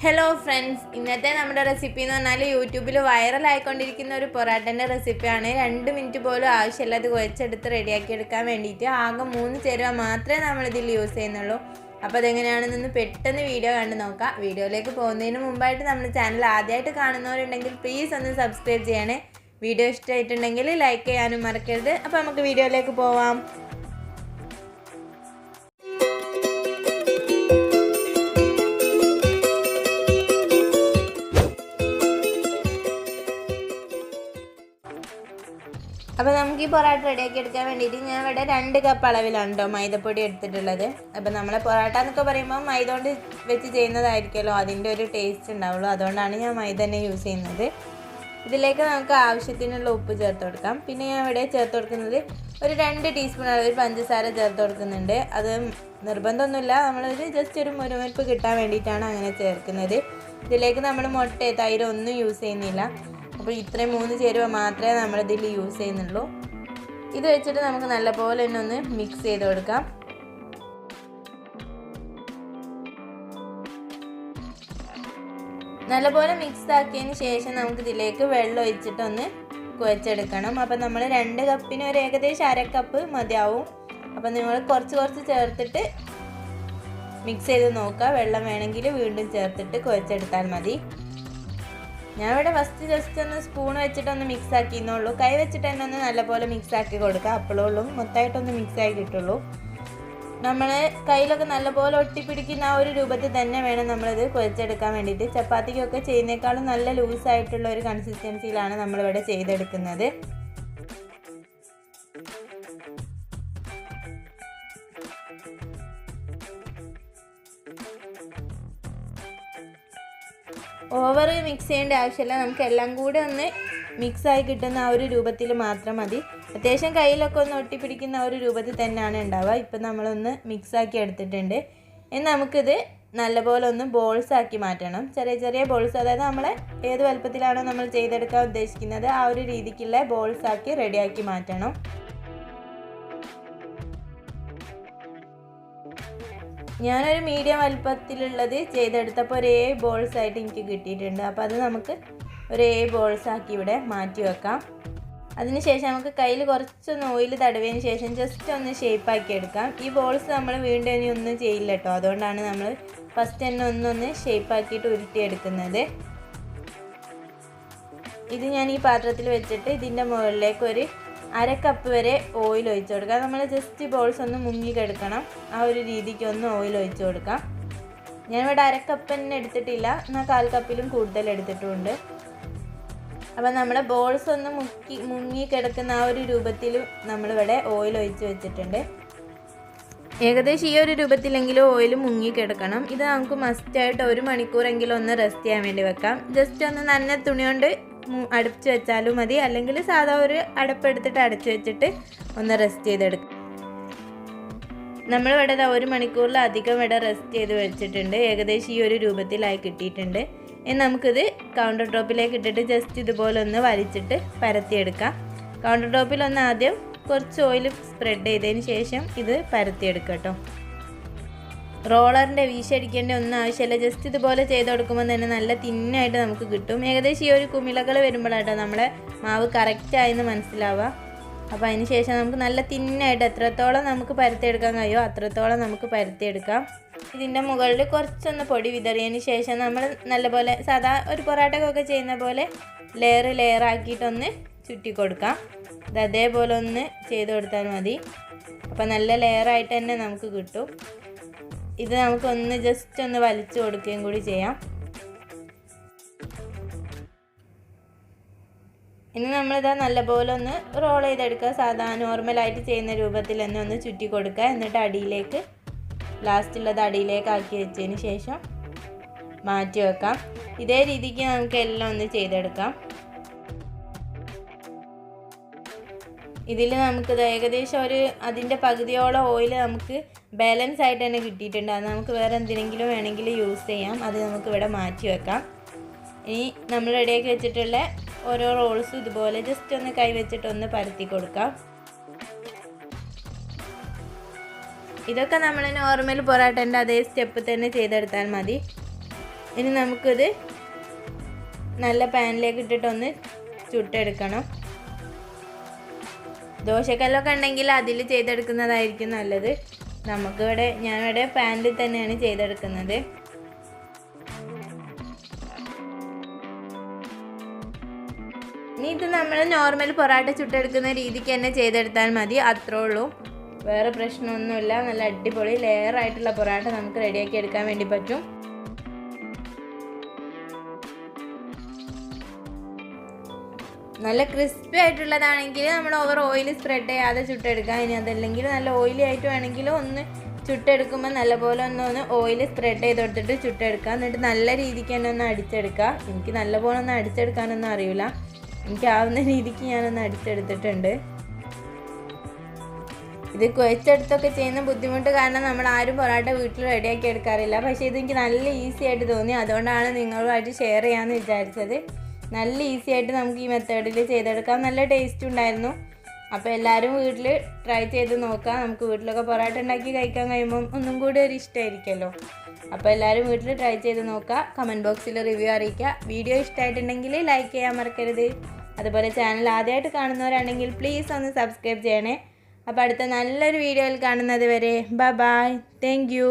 Hello friends, ഇന്നത്തെ നമ്മുടെ recipe എന്ന് പറഞ്ഞാൽ യൂട്യൂബിൽ വൈറലായിക്കൊണ്ടിരിക്കുന്ന ഒരു പൊറാട്ടൻ്റെ റെസിപ്പിയാണ്. 2 മിനിറ്റ് പോലും ആവശ്യമില്ല അത് കുഴച്ചെടുത്ത് റെഡിയാക്കി എടുക്കാൻ വേണ്ടിയിട്ട്. ആകെ 3 ചേരുവ മാത്രമേ നമ്മളിതിൽ യൂസ് ചെയ്യുന്നുള്ളൂ. അപ്പോൾ അതെങ്ങനെയാണെന്നൊന്ന് പെട്ടെന്ന് വീഡിയോ കണ്ട് നോക്കാം. വീഡിയോയിലേക്ക് പോകുന്നതിന് മുമ്പായിട്ട് നമ്മുടെ ചാനൽ ആദ്യമായിട്ട് കാണുന്നവരുണ്ടെങ്കിൽ പ്ലീസ് ഒന്ന് സബ്സ്ക്രൈബ് ചെയ്യണേ. വീഡിയോ ഇഷ്ടമായിട്ടുണ്ടെങ്കിൽ ലൈക്ക് ചെയ്യാനും മറക്കരുത്. അപ്പോൾ നമുക്ക് വീഡിയോയിലേക്ക് പോവാം. അപ്പോൾ നമുക്ക് ഈ പൊറാട്ട റെഡിയാക്കി എടുക്കാൻ വേണ്ടിയിട്ട് ഞാൻ ഇവിടെ 2 കപ്പ് അളവിലാണ് കേട്ടോ മൈദപ്പൊടി എടുത്തിട്ടുള്ളത്. അപ്പോൾ നമ്മളെ പൊറാട്ട എന്നൊക്കെ പറയുമ്പോൾ മൈദ കൊണ്ട് വെച്ച് ചെയ്യുന്നതായിരിക്കുമല്ലോ, അതിൻ്റെ ഒരു ടേസ്റ്റ് ഉണ്ടാവുള്ളൂ. അതുകൊണ്ടാണ് ഞാൻ മൈദ തന്നെ യൂസ് ചെയ്യുന്നത്. ഇതിലേക്ക് നമുക്ക് ആവശ്യത്തിനുള്ള ഉപ്പ് ചേർത്ത് കൊടുക്കാം. പിന്നെ ഞാൻ ഇവിടെ ചേർത്ത് കൊടുക്കുന്നത് ഒരു 2 ടീസ്പൂൺ അളവിൽ പഞ്ചസാര ചേർത്ത് കൊടുക്കുന്നുണ്ട്. അത് നിർബന്ധമൊന്നുമില്ല, നമ്മളൊരു ജസ്റ്റ് ഒരു മുരുമുരിപ്പ് കിട്ടാൻ വേണ്ടിയിട്ടാണ് അങ്ങനെ ചേർക്കുന്നത്. ഇതിലേക്ക് നമ്മൾ മുട്ട തൈര് ഒന്നും യൂസ് ചെയ്യുന്നില്ല. അപ്പോൾ ഇത്രയും 3 ചേരുവ മാത്രമേ നമ്മളിതിൽ യൂസ് ചെയ്യുന്നുള്ളൂ. ഇത് വെച്ചിട്ട് നമുക്ക് നല്ലപോലെ തന്നെ ഒന്ന് മിക്സ് ചെയ്ത് കൊടുക്കാം. നല്ലപോലെ മിക്സ് ആക്കിയതിന് ശേഷം നമുക്കിതിലേക്ക് വെള്ളം ഒഴിച്ചിട്ടൊന്ന് കുഴച്ചെടുക്കണം. അപ്പം നമ്മൾ 2 കപ്പിന് ഒരു ഏകദേശം 1/2 കപ്പ് മതിയാവും. അപ്പം നിങ്ങൾ കുറച്ച് ചേർത്തിട്ട് മിക്സ് ചെയ്ത് നോക്കുക. വെള്ളം വേണമെങ്കിൽ വീണ്ടും ചേർത്തിട്ട് കുഴച്ചെടുത്താൽ മതി. ഞാൻ ഇവിടെ ഫസ്റ്റ് ജസ്റ്റ് ഒന്ന് സ്പൂൺ വെച്ചിട്ടൊന്ന് മിക്സ് ആക്കിയെന്നുള്ളൂ. കൈ വെച്ചിട്ട് തന്നെ ഒന്ന് നല്ലപോലെ മിക്സ് ആക്കി കൊടുക്കുക. അപ്പോഴുള്ളൂ മൊത്തമായിട്ടൊന്ന് മിക്സ് ആക്കി കിട്ടുള്ളൂ. നമ്മൾ കയ്യിലൊക്കെ നല്ലപോലെ ഒട്ടിപ്പിടിക്കുന്ന ആ ഒരു രൂപത്തിൽ തന്നെ വേണം നമ്മളിത് കുഴച്ചെടുക്കാൻ വേണ്ടിയിട്ട്. ചപ്പാത്തിക്കൊക്കെ ചെയ്യുന്നേക്കാളും നല്ല ലൂസായിട്ടുള്ള ഒരു കൺസിസ്റ്റൻസിയിലാണ് നമ്മളിവിടെ ചെയ്തെടുക്കുന്നത്. ഓവർ മിക്സ് ചെയ്യേണ്ട ആവശ്യമില്ല. നമുക്ക് എല്ലാം കൂടെ ഒന്ന് മിക്സായി കിട്ടുന്ന ആ ഒരു രൂപത്തിൽ മാത്രം മതി. അത്യാവശ്യം കയ്യിലൊക്കെ ഒന്ന് ഒട്ടിപ്പിടിക്കുന്ന ആ ഒരു രൂപത്തിൽ തന്നെയാണ് ഉണ്ടാവുക. ഇപ്പം നമ്മളൊന്ന് മിക്സാക്കി എടുത്തിട്ടുണ്ട്. ഇനി നമുക്കിത് നല്ലപോലെ ഒന്ന് ബോൾസ് ആക്കി മാറ്റണം. ചെറിയ ബോൾസ്, അതായത് നമ്മൾ ഏത് വലുപ്പത്തിലാണോ നമ്മൾ ചെയ്തെടുക്കാൻ ഉദ്ദേശിക്കുന്നത് ആ ഒരു രീതിക്കുള്ള ബോൾസ് ആക്കി റെഡിയാക്കി മാറ്റണം. ഞാനൊരു മീഡിയം വലുപ്പത്തിലുള്ളത് ചെയ്തെടുത്തപ്പോൾ ഒരേ ബോൾസ് ആയിട്ട് എനിക്ക് കിട്ടിയിട്ടുണ്ട്. അപ്പോൾ അത് നമുക്ക് ഒരേ ബോൾസ് ആക്കി ഇവിടെ മാറ്റി വെക്കാം. അതിനുശേഷം നമുക്ക് കയ്യിൽ കുറച്ചൊന്ന് ഓയിൽ തടവിയതിന് ശേഷം ജസ്റ്റ് ഒന്ന് ഷേപ്പാക്കി എടുക്കാം. ഈ ബോൾസ് നമ്മൾ വീണ്ടും ഇനി ഒന്നും ചെയ്യില്ല കേട്ടോ. അതുകൊണ്ടാണ് നമ്മൾ ഫസ്റ്റ് തന്നെ ഒന്നൊന്ന് ഷേപ്പാക്കിയിട്ട് ഉരുട്ടിയെടുക്കുന്നത്. ഇത് ഞാൻ ഈ പാത്രത്തിൽ വെച്ചിട്ട് ഇതിൻ്റെ മുകളിലേക്ക് ഒരു 1/2 കപ്പ് വരെ ഓയിൽ ഒഴിച്ചു കൊടുക്കാം. നമ്മൾ ജസ്റ്റ് ബോൾസ് ഒന്ന് മുങ്ങി കിടക്കണം, ആ ഒരു രീതിക്ക് ഒന്ന് ഓയിൽ ഒഴിച്ചു കൊടുക്കാം. ഞാനിവിടെ 1/2 കപ്പ് തന്നെ എടുത്തിട്ടില്ല, എന്നാൽ 1/4 കപ്പിലും കൂടുതൽ എടുത്തിട്ടുണ്ട്. അപ്പം നമ്മുടെ ബോൾസ് ഒന്ന് മുങ്ങി കിടക്കുന്ന ആ ഒരു രൂപത്തിൽ നമ്മളിവിടെ ഓയിൽ ഒഴിച്ച് വെച്ചിട്ടുണ്ട്. ഏകദേശം ഈ ഒരു രൂപത്തിലെങ്കിലും ഓയിൽ മുങ്ങി കിടക്കണം. ഇത് നമുക്ക് മസ്റ്റായിട്ട് 1 മണിക്കൂറെങ്കിലും ഒന്ന് റെസ്റ്റ് ചെയ്യാൻ വേണ്ടി വെക്കാം. ജസ്റ്റ് ഒന്ന് നനഞ്ഞ തുണി കൊണ്ട് അടച്ചു വെച്ചാലും മതി, അല്ലെങ്കിൽ സാധാ ഒരു അടപ്പെടുത്തിട്ട് അടച്ചു വെച്ചിട്ട് ഒന്ന് റെസ്റ്റ് ചെയ്തെടുക്കും. നമ്മളിവിടെ 1 മണിക്കൂറിലധികം ഇവിടെ റെസ്റ്റ് ചെയ്ത് വെച്ചിട്ടുണ്ട്. ഏകദേശം ഈ ഒരു രൂപത്തിലായി കിട്ടിയിട്ടുണ്ട്. ഇനി നമുക്കിത് കൗണ്ടർ ടോപ്പിലേക്ക് ഇട്ടിട്ട് ജസ്റ്റ് ഇതുപോലെ ഒന്ന് വലിച്ചിട്ട് പരത്തിയെടുക്കാം. കൗണ്ടർ ടോപ്പിലൊന്ന് ആദ്യം കുറച്ച് ഓയിൽ സ്പ്രെഡ് ചെയ്തതിന് ശേഷം ഇത് പരത്തിയെടുക്കാം കേട്ടോ. റോളറിൻ്റെ വീശടിക്കേണ്ട ഒന്നും ആവശ്യമില്ല. ജസ്റ്റ് ഇതുപോലെ ചെയ്ത് കൊടുക്കുമ്പോൾ തന്നെ നല്ല തിന്നായിട്ട് നമുക്ക് കിട്ടും. ഏകദേശം ഈ ഒരു കുമിളകൾ വരുമ്പോഴാട്ടോ നമ്മുടെ മാവ് കറക്റ്റായെന്ന് മനസ്സിലാവുക. അപ്പോൾ അതിന് ശേഷം നമുക്ക് നല്ല തിന്നായിട്ട് എത്രത്തോളം നമുക്ക് പരത്തിയെടുക്കാൻ കഴിയുമോ അത്രത്തോളം നമുക്ക് പരത്തിയെടുക്കാം. ഇതിൻ്റെ മുകളിൽ കുറച്ചൊന്ന് പൊടി വിതറിയതിന് ശേഷം നമ്മൾ നല്ലപോലെ സാധാ ഒരു പൊറാട്ടക്കൊക്കെ ചെയ്യുന്ന പോലെ ലെയർ ആക്കിയിട്ടൊന്ന് ചുറ്റി കൊടുക്കാം. ഇത് അതേപോലെ ഒന്ന് ചെയ്ത് കൊടുത്താൽ മതി. അപ്പോൾ നല്ല ലെയറായിട്ട് തന്നെ നമുക്ക് കിട്ടും. ഇത് നമുക്കൊന്ന് ജസ്റ്റ് ഒന്ന് വലിച്ചു കൊടുക്കുകയും കൂടി ചെയ്യാം. ഇനി നമ്മളിതാ നല്ലപോലെ ഒന്ന് റോൾ ചെയ്തെടുക്കുക. സാധാരണ നോർമലായിട്ട് ചെയ്യുന്ന രൂപത്തിൽ തന്നെ ഒന്ന് ചുറ്റി കൊടുക്കുക. എന്നിട്ട് അടിയിലേക്ക് ലാസ്റ്റുള്ളത് അടിയിലേക്ക് ആക്കി വെച്ചതിന് ശേഷം മാറ്റി വെക്കാം. ഇതേ രീതിക്ക് നമുക്ക് എല്ലാം ഒന്ന് ചെയ്തെടുക്കാം. ഇതിൽ നമുക്കിത് ഏകദേശം അതിൻ്റെ പകുതിയോളം ഓയിൽ നമുക്ക് ബാലൻസ് ആയിട്ട് തന്നെ കിട്ടിയിട്ടുണ്ട്. അത് നമുക്ക് വേറെ എന്തിനെങ്കിലും വേണമെങ്കിൽ യൂസ് ചെയ്യാം. അത് നമുക്കിവിടെ മാറ്റി വെക്കാം. ഇനി നമ്മൾ റെഡിയാക്കി വെച്ചിട്ടുള്ള ഓരോ റോൾസും ഇതുപോലെ ജസ്റ്റ് ഒന്ന് കൈ വെച്ചിട്ടൊന്ന് പരത്തി കൊടുക്കാം. ഇതൊക്കെ നമ്മൾ നോർമൽ പൊറാട്ടേൻ്റെ അതേ സ്റ്റെപ്പ് തന്നെ ചെയ്തെടുത്താൽ മതി. ഇനി നമുക്കിത് നല്ല പാനിലേക്ക് ഇട്ടിട്ടൊന്ന് ചുട്ടെടുക്കണം. ദോശക്കല്ലൊക്കെ ഉണ്ടെങ്കിൽ അതിൽ ചെയ്തെടുക്കുന്നതായിരിക്കും നല്ലത്. ഞാനിവിടെ പാനിൽ തന്നെയാണ് ചെയ്തെടുക്കുന്നത്. ഇനി ഇത് നമ്മൾ നോർമൽ പൊറാട്ട ചുട്ടെടുക്കുന്ന രീതിക്ക് തന്നെ ചെയ്തെടുത്താൽ മതി, അത്രേ ഉള്ളൂ. വേറെ പ്രശ്നമൊന്നുമില്ല. നല്ല അടിപൊളി ലെയറായിട്ടുള്ള പൊറാട്ട നമുക്ക് റെഡിയാക്കി എടുക്കാൻ വേണ്ടി പറ്റും. നല്ല ക്രിസ്പി ആയിട്ടുള്ളതാണെങ്കിൽ നമ്മൾ ഓവർ ഓയിൽ സ്പ്രെഡ് ചെയ്യാതെ ചുട്ടെടുക്കാം. ഇനി അതല്ലെങ്കിൽ നല്ല ഓയിലി ആയിട്ട് വേണമെങ്കിലും ഒന്ന് ചുട്ടെടുക്കുമ്പോൾ നല്ലപോലെ ഒന്ന് ഓയിൽ സ്പ്രെഡ് ചെയ്ത് കൊടുത്തിട്ട് ചുട്ടെടുക്കുക. എന്നിട്ട് നല്ല രീതിക്ക് തന്നെ ഒന്ന് അടിച്ചെടുക്കുക. എനിക്ക് നല്ലപോലെ ഒന്നും അടിച്ചെടുക്കാനൊന്നും അറിയില്ല. എനിക്കാവുന്ന രീതിക്ക് ഞാനൊന്ന് അടിച്ചെടുത്തിട്ടുണ്ട്. ഇത് കുഴച്ചെടുത്തൊക്കെ ചെയ്യുന്ന ബുദ്ധിമുട്ട് കാരണം നമ്മൾ ആരും പൊറാട്ട വീട്ടിൽ റെഡിയാക്കി എടുക്കാറില്ല. പക്ഷേ ഇതെനിക്ക് നല്ല ഈസി ആയിട്ട് തോന്നി, അതുകൊണ്ടാണ് നിങ്ങളുമായിട്ട് ഷെയർ ചെയ്യാമെന്ന് വിചാരിച്ചത്. നല്ല ഈസി ആയിട്ട് നമുക്ക് ഈ മെത്തേഡിൽ ചെയ്തെടുക്കാം. നല്ല ടേസ്റ്റ് ഉണ്ടായിരുന്നു. അപ്പോൾ എല്ലാവരും വീട്ടിൽ ട്രൈ ചെയ്ത് നോക്കാം. നമുക്ക് വീട്ടിലൊക്കെ പൊറാട്ട ഉണ്ടാക്കി കഴിക്കാൻ കഴിയുമ്പം ഒന്നും കൂടി ഒരു ഇഷ്ടമായിരിക്കുമല്ലോ. അപ്പോൾ എല്ലാവരും വീട്ടിൽ ട്രൈ ചെയ്ത് നോക്കുക. കമൻറ്റ് ബോക്സിൽ റിവ്യൂ അറിയിക്കുക. വീഡിയോ ഇഷ്ടമായിട്ടുണ്ടെങ്കിൽ ലൈക്ക് ചെയ്യാൻ മറക്കരുത്. അതുപോലെ ചാനൽ ആദ്യമായിട്ട് കാണുന്നവരാണെങ്കിൽ പ്ലീസ് ഒന്ന് സബ്സ്ക്രൈബ് ചെയ്യണേ. അപ്പോൾ അടുത്ത നല്ലൊരു വീഡിയോയിൽ കാണുന്നത് വരെ ബൈ. Thank you.